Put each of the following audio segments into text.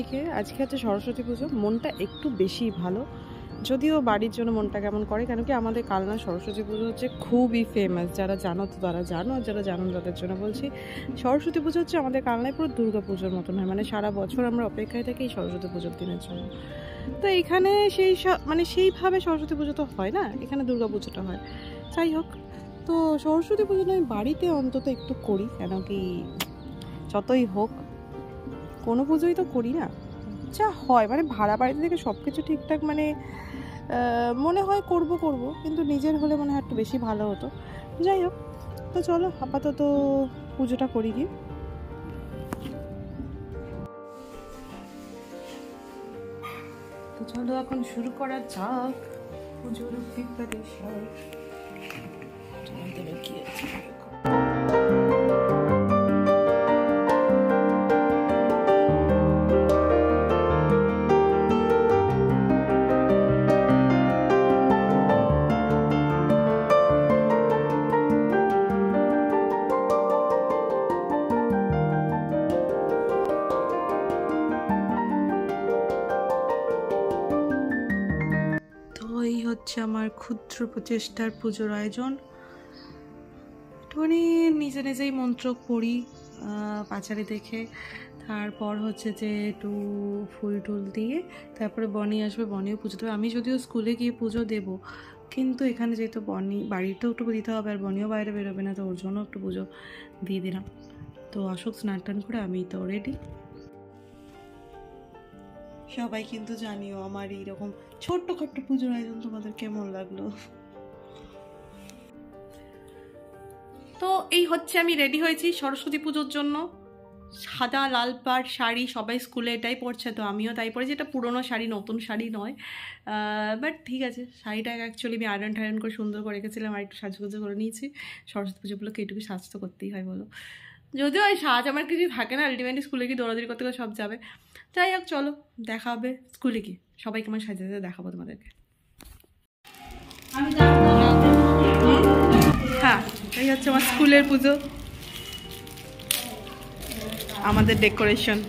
দিকে আজকে হচ্ছে সরস্বতী পুজো, মনটা একটু বেশি ভালো, যদিও বাড়ির জন্য মনটা কেমন করে, কেন কি আমাদের কালনা সরস্বতী পুজো হচ্ছে খুবই ফেমাস। যারা জানো তো তারা জানো, আর যারা জানো তাদের জন্য বলছি, সরস্বতী পুজো হচ্ছে আমাদের কালনায় পুরো দুর্গা পুজোর মতন হয়, মানে সারা বছর আমরা অপেক্ষায় থাকি এই সরস্বতী পুজোর দিনের জন্য। তো এখানে সেইভাবে সরস্বতী পুজো তো হয় না, এখানে দুর্গা পুজোটা হয়। যাই হোক, তো সরস্বতী পুজোটা আমি বাড়িতে অন্তত একটু করি, কেন কি যতই হোক কোনো পুজোই তো করি না, যা হয় মানে ভাড়া বাড়িতে থেকে সব কিছু ঠিকঠাক মানে মনে হয় করব কিন্তু নিজের হলে মনে হয় একটু বেশি ভালো হতো। যাই হোক, তো চলো আপাতত পুজোটা করি গিয়ে। তো চলো এখন শুরু করা যাক পুজোর প্রিপারেশন। তোমাদের কি আছে হচ্ছে আমার ক্ষুদ্র প্রচেষ্টার পুজোর আয়োজন। একটুখানি নিজে নিজেই মন্ত্র পড়ি পাঁচালি দেখে, তারপর হচ্ছে যে একটু ফুল টুল দিয়ে তারপরে বনি আসবে, বনিও পুজো দেবে। আমি যদিও স্কুলে গিয়ে পুজো দেব, কিন্তু এখানে যেহেতু বনি বাড়িতেও একটু দিতে হবে আর বনিও বাইরে বেরোবে না, তো ওর জন্য একটু পুজো দিয়ে দিলাম। তো অশোক স্নান টান করে আমি তো রেডি। সবাই কিন্তু জানিও আমার এইরকম ছোট্টখাট্ট পুজোর আয়োজন তোমাদের কেমন লাগলো। তো এই হচ্ছে আমি রেডি হয়েছি সরস্বতী পুজোর জন্য, সাদা লাল পাড় শাড়ি, সবাই স্কুলে এটাই পরছে, তো আমিও তাই পরেছি। এটা পুরোনো শাড়ি, নতুন শাড়ি নয়, বাট ঠিক আছে। শাড়িটা অ্যাকচুয়ালি আমি আয়রন টায়রন করে সুন্দর করে রেখেছিলাম, আর একটু সাজগুজো করে নিয়েছি। সরস্বতী পুজোগুলোকে এইটুকু সাজ তো করতেই হয় বলো, যদিও ওই সাজ আমার কিছু থাকে না, আলটিমেটলি স্কুলে গিয়ে দৌড়াদৌড়ি করতে সব যাবে। যাই হোক, চলো দেখা হবে স্কুলে গিয়ে, সবাইকে আমার সাজিয়ে দেখাবো তোমাদেরকে। হ্যাঁ, এই হচ্ছে আমার স্কুলের পুজো, আমাদের ডেকোরেশন।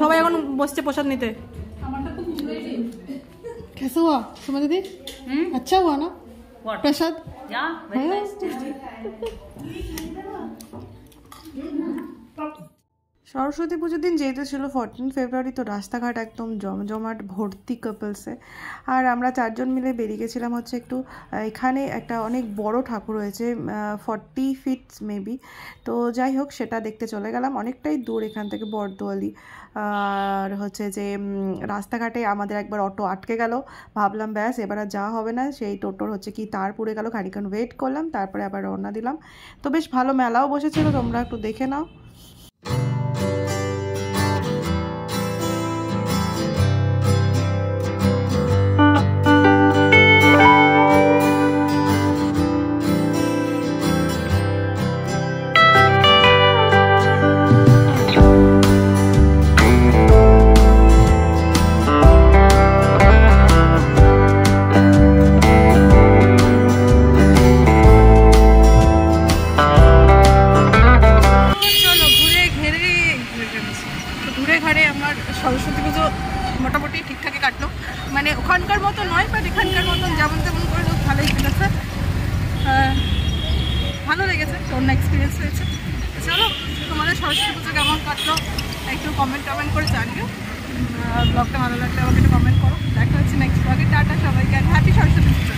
সবাই এখন বসছে প্রসাদ নিতে। कैसा हुआ सुमा दीदी? अच्छा हुआ ना प्रसाद? সরস্বতী পুজোর দিন যেহেতু ছিল 14 ফেব্রুয়ারি, তো রাস্তাঘাট একদম জমজমাট ভর্তি কাপলসে। আর আমরা চারজন মিলে বেরিয়ে গেছিলাম হচ্ছে একটু, এখানে একটা অনেক বড় ঠাকুর হয়েছে, 40 ফিট মেবি। তো যাই হোক, সেটা দেখতে চলে গেলাম, অনেকটাই দূর এখান থেকে বর্দোয়ালি। আর হচ্ছে যে রাস্তাঘাটে আমাদের একবার অটো আটকে গেল, ভাবলাম ব্যাস এবার আর যাওয়া হবে না, সেই টোটোর হচ্ছে কি তার পুড়ে গেল, খানিকক্ষণ ওয়েট করলাম, তারপরে আবার রওনা দিলাম। তো বেশ ভালো মেলাও বসেছিল, তোমরা একটু দেখে নাও। মোটামুটি ঠিকঠাকই কাটলো, মানে ওখানকার মতো নয়, বাট এখানকার মতন যেমন তেমন করে লোক ভালোই কেটেছে, ভালো লেগেছে, অন্য এক্সপিরিয়েন্স হয়েছে। চলো তোমাদের সরস্বতী পুজো কেমন কাটলো একটু কমেন্ট করে জানিও, ব্লগটা ভালো লাগলে আমাকে একটু কমেন্ট করো। দেখা হচ্ছে নেক্সট ব্লগে, টাটা সবাইকে, হ্যাপি সরস্বতী পুজো।